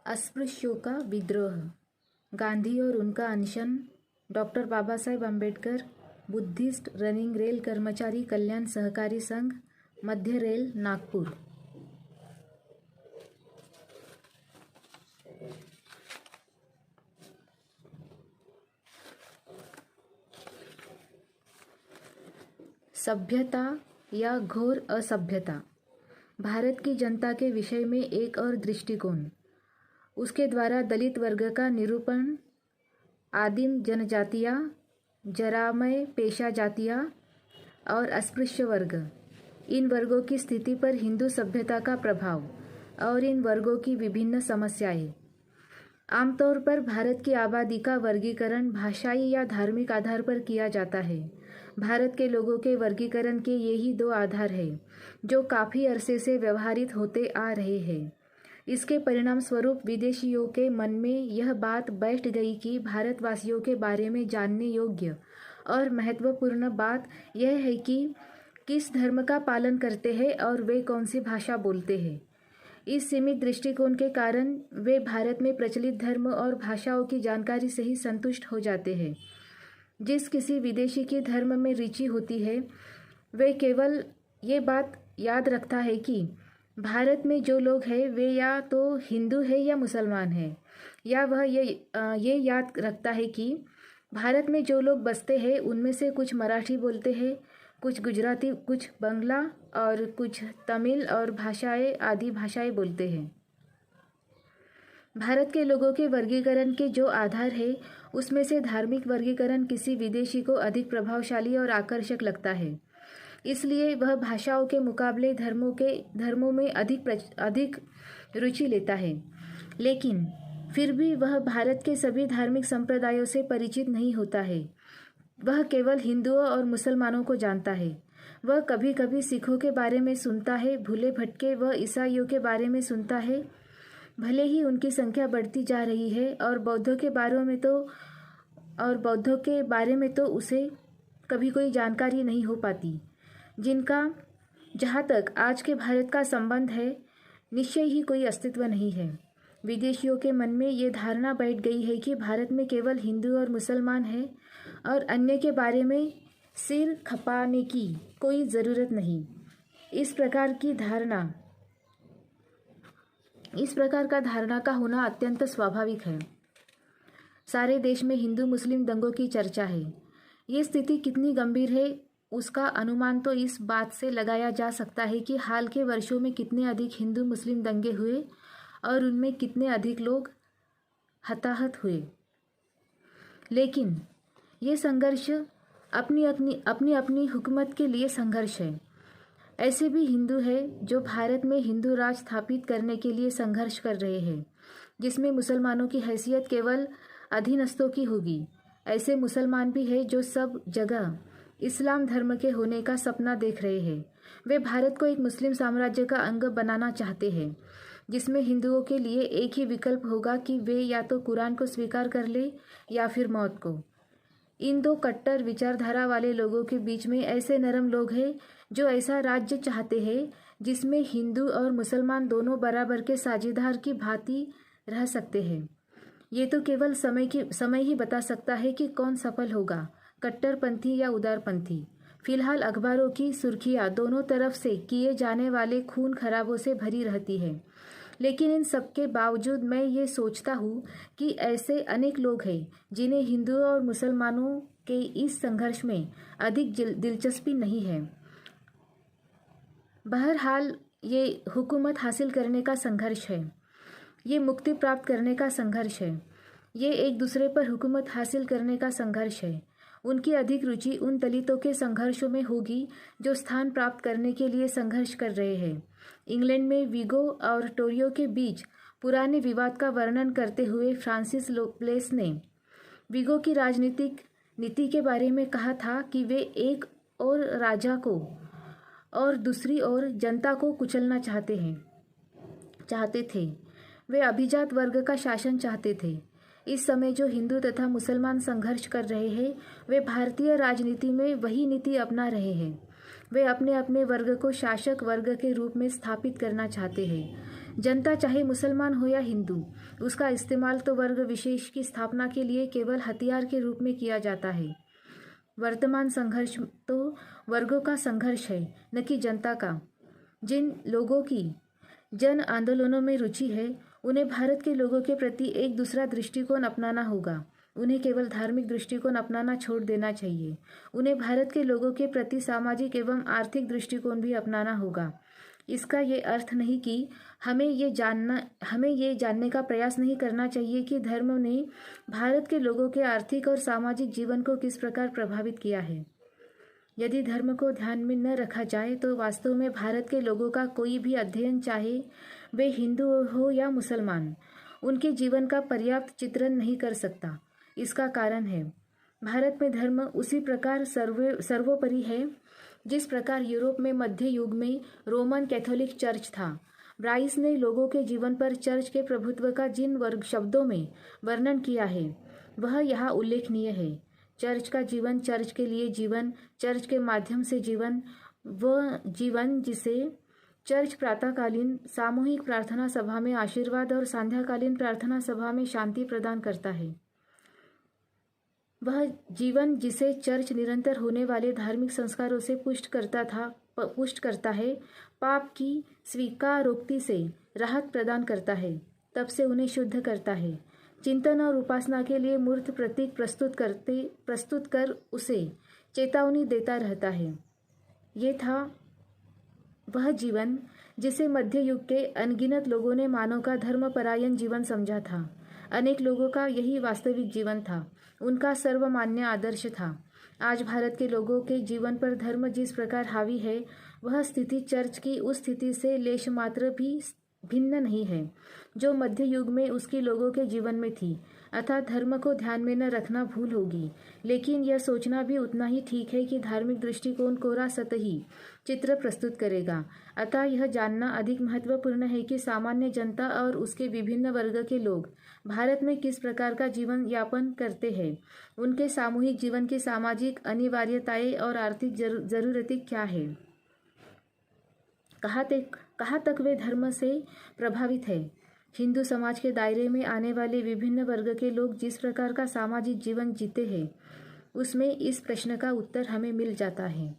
अस्पृश्यों का विद्रोह, गांधी और उनका अनशन, doctor Baba Saheb Ambedkar, Buddhist running rail कर्मचारी कल्याण सहकारी संघ, मध्य रेल, नागपुर। सभ्यता या घोर असभ्यता, भारत की जनता के विषय में एक और दृष्टिकोण, उसके द्वारा दलित वर्ग का निरूपण, आदिम जनजातियाँ, जरामय पेशा जातियाँ और अस्पृश्य वर्ग, इन वर्गों की स्थिति पर हिंदू सभ्यता का प्रभाव और इन वर्गों की विभिन्न समस्याएं। आमतौर पर भारत की आबादी का वर्गीकरण भाषाई या धार्मिक आधार पर किया जाता है। भारत के लोगों के वर्गीकरण के यही दो आधार हैं जो काफ़ी अरसे से व्यवहारित होते आ रहे हैं। इसके परिणाम स्वरूप विदेशियों के मन में यह बात बैठ गई कि भारतवासियों के बारे में जानने योग्य और महत्वपूर्ण बात यह है कि किस धर्म का पालन करते हैं और वे कौन सी भाषा बोलते हैं। इस सीमित दृष्टिकोण के कारण वे भारत में प्रचलित धर्म और भाषाओं की जानकारी से ही संतुष्ट हो जाते हैं। जिस किसी विदेशी की धर्म में रुचि होती है, वे केवल ये बात याद रखता है कि भारत में जो लोग हैं वे या तो हिंदू है या मुसलमान हैं, या वह ये याद रखता है कि भारत में जो लोग बसते हैं उनमें से कुछ मराठी बोलते हैं, कुछ गुजराती, कुछ बंगला और कुछ तमिल और भाषाएं आदि भाषाएं बोलते हैं। भारत के लोगों के वर्गीकरण के जो आधार है उसमें से धार्मिक वर्गीकरण किसी विदेशी को अधिक प्रभावशाली और आकर्षक लगता है, इसलिए वह भाषाओं के मुकाबले धर्मों में अधिक रुचि लेता है। लेकिन फिर भी वह भारत के सभी धार्मिक संप्रदायों से परिचित नहीं होता है। वह केवल हिंदुओं और मुसलमानों को जानता है। वह कभी कभी सिखों के बारे में सुनता है, भूले भटके वह ईसाइयों के बारे में सुनता है, भले ही उनकी संख्या बढ़ती जा रही है, और बौद्धों के बारे में तो उसे कभी कोई जानकारी नहीं हो पाती, जिनका जहाँ तक आज के भारत का संबंध है निश्चय ही कोई अस्तित्व नहीं है। विदेशियों के मन में ये धारणा बैठ गई है कि भारत में केवल हिंदू और मुसलमान हैं और अन्य के बारे में सिर खपाने की कोई ज़रूरत नहीं। इस प्रकार का धारणा का होना अत्यंत स्वाभाविक है। सारे देश में हिंदू मुस्लिम दंगों की चर्चा है। ये स्थिति कितनी गंभीर है उसका अनुमान तो इस बात से लगाया जा सकता है कि हाल के वर्षों में कितने अधिक हिंदू मुस्लिम दंगे हुए और उनमें कितने अधिक लोग हताहत हुए। लेकिन ये संघर्ष अपनी अपनी हुकूमत के लिए संघर्ष है। ऐसे भी हिंदू हैं जो भारत में हिंदू राज स्थापित करने के लिए संघर्ष कर रहे हैं, जिसमें मुसलमानों की हैसियत केवल अधीनस्थों की होगी। ऐसे मुसलमान भी हैं जो सब जगह इस्लाम धर्म के होने का सपना देख रहे हैं। वे भारत को एक मुस्लिम साम्राज्य का अंग बनाना चाहते हैं, जिसमें हिंदुओं के लिए एक ही विकल्प होगा कि वे या तो कुरान को स्वीकार कर ले या फिर मौत को। इन दो कट्टर विचारधारा वाले लोगों के बीच में ऐसे नरम लोग हैं जो ऐसा राज्य चाहते हैं जिसमें हिंदू और मुसलमान दोनों बराबर के साझेदार की भांति रह सकते हैं। ये तो केवल समय ही बता सकता है कि कौन सफल होगा, कट्टरपंथी या उदारपंथी। फिलहाल अखबारों की सुर्खियां दोनों तरफ से किए जाने वाले खून खराबों से भरी रहती है। लेकिन इन सब के बावजूद मैं ये सोचता हूँ कि ऐसे अनेक लोग हैं जिन्हें हिंदुओं और मुसलमानों के इस संघर्ष में अधिक दिलचस्पी नहीं है। बहरहाल ये हुकूमत हासिल करने का संघर्ष है, ये मुक्ति प्राप्त करने का संघर्ष है, ये एक दूसरे पर हुकूमत हासिल करने का संघर्ष है। उनकी अधिक रुचि उन दलितों के संघर्षों में होगी जो स्थान प्राप्त करने के लिए संघर्ष कर रहे हैं। इंग्लैंड में विगो और टोरियो के बीच पुराने विवाद का वर्णन करते हुए फ्रांसिस लोपलेस ने विगो की राजनीतिक नीति के बारे में कहा था कि वे एक और राजा को और दूसरी ओर जनता को कुचलना चाहते थे। वे अभिजात वर्ग का शासन चाहते थे। इस समय जो हिंदू तथा मुसलमान संघर्ष कर रहे हैं वे भारतीय राजनीति में वही नीति अपना रहे हैं। वे अपने अपने वर्ग को शासक वर्ग के रूप में स्थापित करना चाहते हैं। जनता चाहे मुसलमान हो या हिंदू, उसका इस्तेमाल तो वर्ग विशेष की स्थापना के लिए केवल हथियार के रूप में किया जाता है। वर्तमान संघर्ष तो वर्गों का संघर्ष है, न कि जनता का। जिन लोगों की जन आंदोलनों में रुचि है, उन्हें भारत के लोगों के प्रति एक दूसरा दृष्टिकोण अपनाना होगा। उन्हें केवल धार्मिक दृष्टिकोण अपनाना छोड़ देना चाहिए। उन्हें भारत के लोगों के प्रति सामाजिक एवं आर्थिक दृष्टिकोण भी अपनाना होगा। इसका ये अर्थ नहीं कि हमें ये जानने का प्रयास नहीं करना चाहिए कि धर्म ने भारत के लोगों के आर्थिक और सामाजिक जीवन को किस प्रकार प्रभावित किया है। यदि धर्म को ध्यान में न रखा जाए तो वास्तव में भारत के लोगों का कोई भी अध्ययन, चाहे वे हिंदू हो या मुसलमान, उनके जीवन का पर्याप्त चित्रण नहीं कर सकता। इसका कारण है, भारत में धर्म उसी प्रकार सर्वोपरि है जिस प्रकार यूरोप में मध्य युग में रोमन कैथोलिक चर्च था। ब्राइस ने लोगों के जीवन पर चर्च के प्रभुत्व का जिन वर्ग शब्दों में वर्णन किया है, वह यहाँ उल्लेखनीय है। चर्च का जीवन, चर्च के लिए जीवन, चर्च के माध्यम से जीवन, वह जीवन जिसे चर्च प्रातःकालीन सामूहिक प्रार्थना सभा में आशीर्वाद और संध्याकालीन प्रार्थना सभा में शांति प्रदान करता है। वह जीवन जिसे चर्च निरंतर होने वाले धार्मिक संस्कारों से पुष्ट करता है, पाप की स्वीकारोक्ति से राहत प्रदान करता है, तब से उन्हें शुद्ध करता है, चिंतन और उपासना के लिए मूर्त प्रतीक प्रस्तुत कर उसे चेतावनी देता रहता है। ये था वह जीवन जिसे मध्य युग के अनगिनत लोगों ने मानव का धर्मपरायण जीवन समझा था। अनेक लोगों का यही वास्तविक जीवन था, उनका सर्वमान्य आदर्श था। आज भारत के लोगों के जीवन पर धर्म जिस प्रकार हावी है, वह स्थिति चर्च की उस स्थिति से लेश मात्र भी भिन्न नहीं है जो मध्य युग में उसके लोगों के जीवन में थी। अतः धर्म को ध्यान में न रखना भूल होगी, लेकिन यह सोचना भी उतना ही ठीक है कि धार्मिक दृष्टिकोण कोरा सतही चित्र प्रस्तुत करेगा। अतः यह जानना अधिक महत्वपूर्ण है कि सामान्य जनता और उसके विभिन्न वर्ग के लोग भारत में किस प्रकार का जीवन यापन करते हैं, उनके सामूहिक जीवन की सामाजिक अनिवार्यताएं और आर्थिक जरूरतें क्या है, कहाँ तक वे धर्म से प्रभावित है। हिंदू समाज के दायरे में आने वाले विभिन्न वर्ग के लोग जिस प्रकार का सामाजिक जीवन जीते हैं, उसमें इस प्रश्न का उत्तर हमें मिल जाता है।